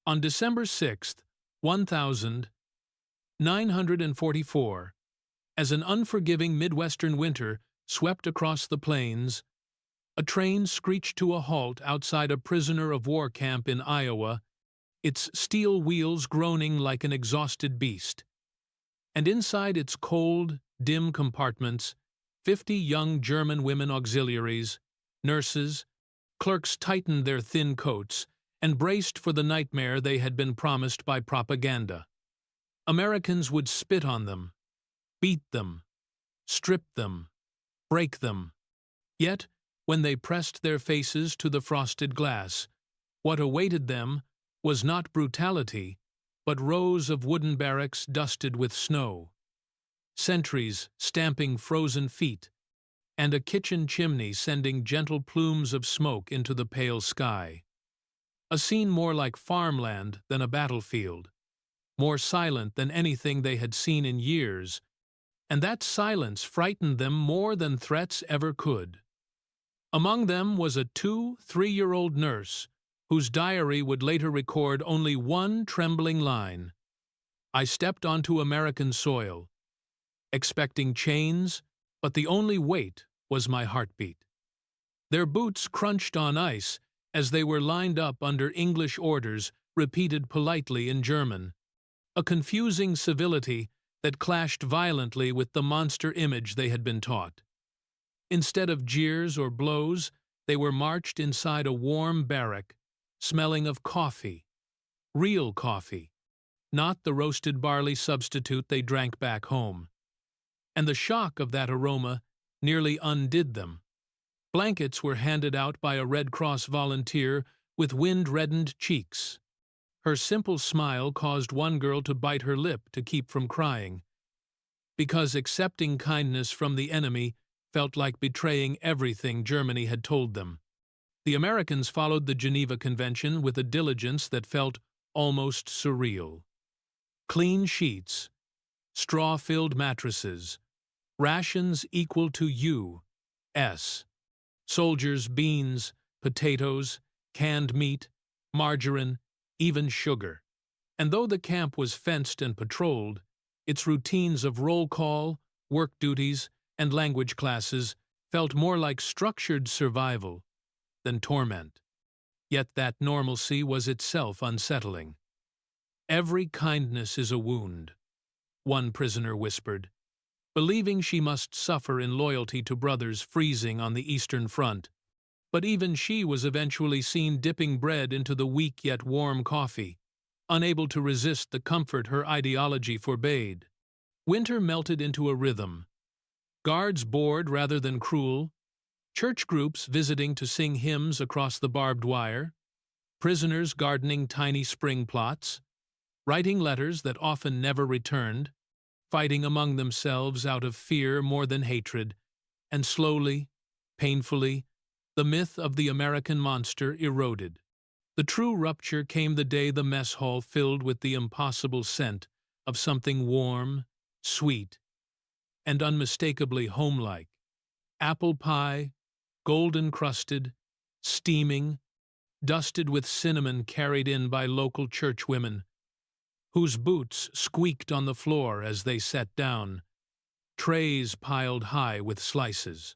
On December 6, 1944, as an unforgiving Midwestern winter swept across the plains, a train screeched to a halt outside a prisoner of war camp in Iowa, its steel wheels groaning like an exhausted beast. And inside its cold, dim compartments, 50 young German women auxiliaries, nurses, clerks tightened their thin coats and braced for the nightmare they had been promised by propaganda. Americans would spit on them, beat them, strip them, break them. Yet, when they pressed their faces to the frosted glass, what awaited them was not brutality, but rows of wooden barracks dusted with snow, sentries stamping frozen feet, and a kitchen chimney sending gentle plumes of smoke into the pale sky. A scene more like farmland than a battlefield, more silent than anything they had seen in years, and that silence frightened them more than threats ever could. Among them was a 2-3-year-old nurse, whose diary would later record only one trembling line: "I stepped onto American soil, expecting chains, but the only weight was my heartbeat." Their boots crunched on ice as they were lined up under English orders repeated politely in German, a confusing civility that clashed violently with the monster image they had been taught. Instead of jeers or blows, they were marched inside a warm barrack, smelling of coffee, real coffee, not the roasted barley substitute they drank back home. And the shock of that aroma nearly undid them. Blankets were handed out by a Red Cross volunteer with wind-reddened cheeks. Her simple smile caused one girl to bite her lip to keep from crying, because accepting kindness from the enemy felt like betraying everything Germany had told them. The Americans followed the Geneva Convention with a diligence that felt almost surreal. Clean sheets, straw-filled mattresses, rations equal to U.S. soldiers' beans, potatoes, canned meat, margarine, even sugar. And though the camp was fenced and patrolled, its routines of roll call, work duties, and language classes felt more like structured survival than torment. Yet that normalcy was itself unsettling. "Every kindness is a wound," one prisoner whispered, believing she must suffer in loyalty to brothers freezing on the Eastern Front. But even she was eventually seen dipping bread into the weak yet warm coffee, unable to resist the comfort her ideology forbade. Winter melted into a rhythm. Guards bored rather than cruel, church groups visiting to sing hymns across the barbed wire, prisoners gardening tiny spring plots, writing letters that often never returned, fighting among themselves out of fear more than hatred, and slowly, painfully, the myth of the American monster eroded. The true rupture came the day the mess hall filled with the impossible scent of something warm, sweet, and unmistakably homelike. Apple pie, golden-crusted, steaming, dusted with cinnamon carried in by local churchwomen, whose boots squeaked on the floor as they sat down, trays piled high with slices.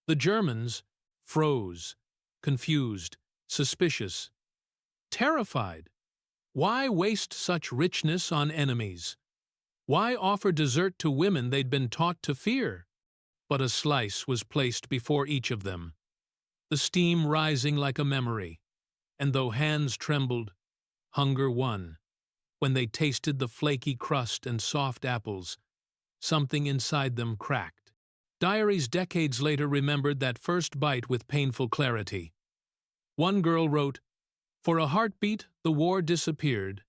The Germans froze, confused, suspicious, terrified. Why waste such richness on enemies? Why offer dessert to women they'd been taught to fear? But a slice was placed before each of them, the steam rising like a memory, and though hands trembled, hunger won. When they tasted the flaky crust and soft apples, something inside them cracked. Diaries decades later remembered that first bite with painful clarity. One girl wrote, "For a heartbeat, the war disappeared.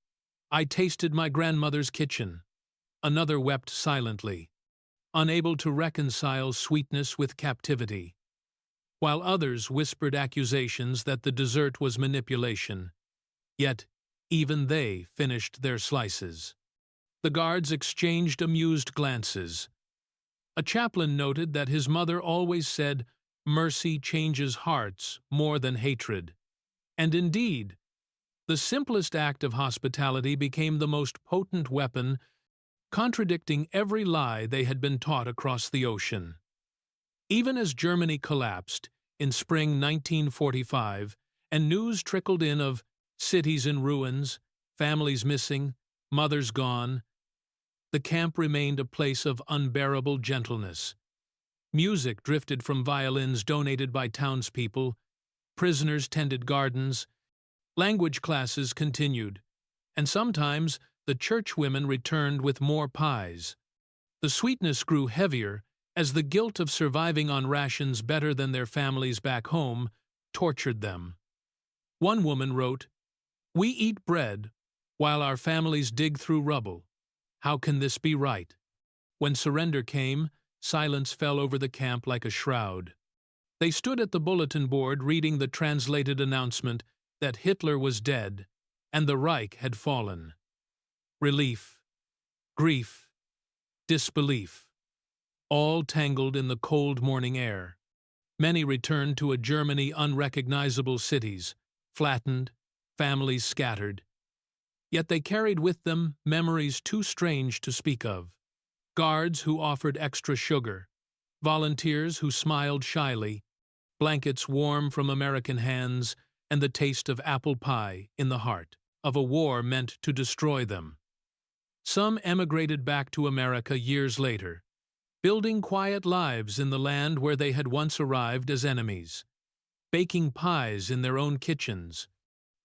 I tasted my grandmother's kitchen." Another wept silently, unable to reconcile sweetness with captivity, while others whispered accusations that the dessert was manipulation. Yet, even they finished their slices. The guards exchanged amused glances. A chaplain noted that his mother always said, "Mercy changes hearts more than hatred." And indeed, The simplest act of hospitality became the most potent weapon, contradicting every lie they had been taught across the ocean. Even as Germany collapsed in spring 1945, and news trickled in of cities in ruins, families missing, mothers gone, the camp remained a place of unbearable gentleness. Music drifted from violins donated by townspeople, prisoners tended gardens, language classes continued, and sometimes the churchwomen returned with more pies. The sweetness grew heavier as the guilt of surviving on rations better than their families back home tortured them. One woman wrote, "We eat bread while our families dig through rubble. How can this be right?" When surrender came, silence fell over the camp like a shroud. They stood at the bulletin board reading the translated announcement that Hitler was dead and the Reich had fallen. Relief, grief, disbelief, all tangled in the cold morning air. Many returned to a Germany unrecognizable cities, flattened, families scattered. Yet they carried with them memories too strange to speak of. Guards who offered extra sugar, volunteers who smiled shyly, blankets warm from American hands, and the taste of apple pie in the heart of a war meant to destroy them. Some emigrated back to America years later, building quiet lives in the land where they had once arrived as enemies, baking pies in their own kitchens.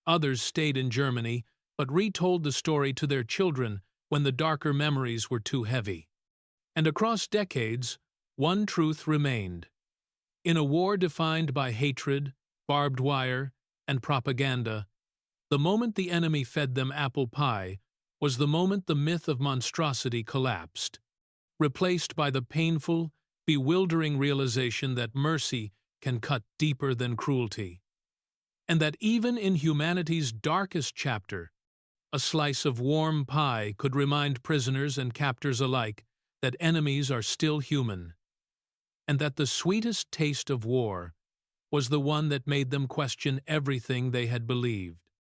Others stayed in Germany, but retold the story to their children when the darker memories were too heavy. And across decades, one truth remained. In a war defined by hatred, barbed wire, and propaganda, the moment the enemy fed them apple pie was the moment the myth of monstrosity collapsed, replaced by the painful, bewildering realization that mercy can cut deeper than cruelty, and that even in humanity's darkest chapter, a slice of warm pie could remind prisoners and captors alike that enemies are still human, and that the sweetest taste of war was the one that made them question everything they had believed.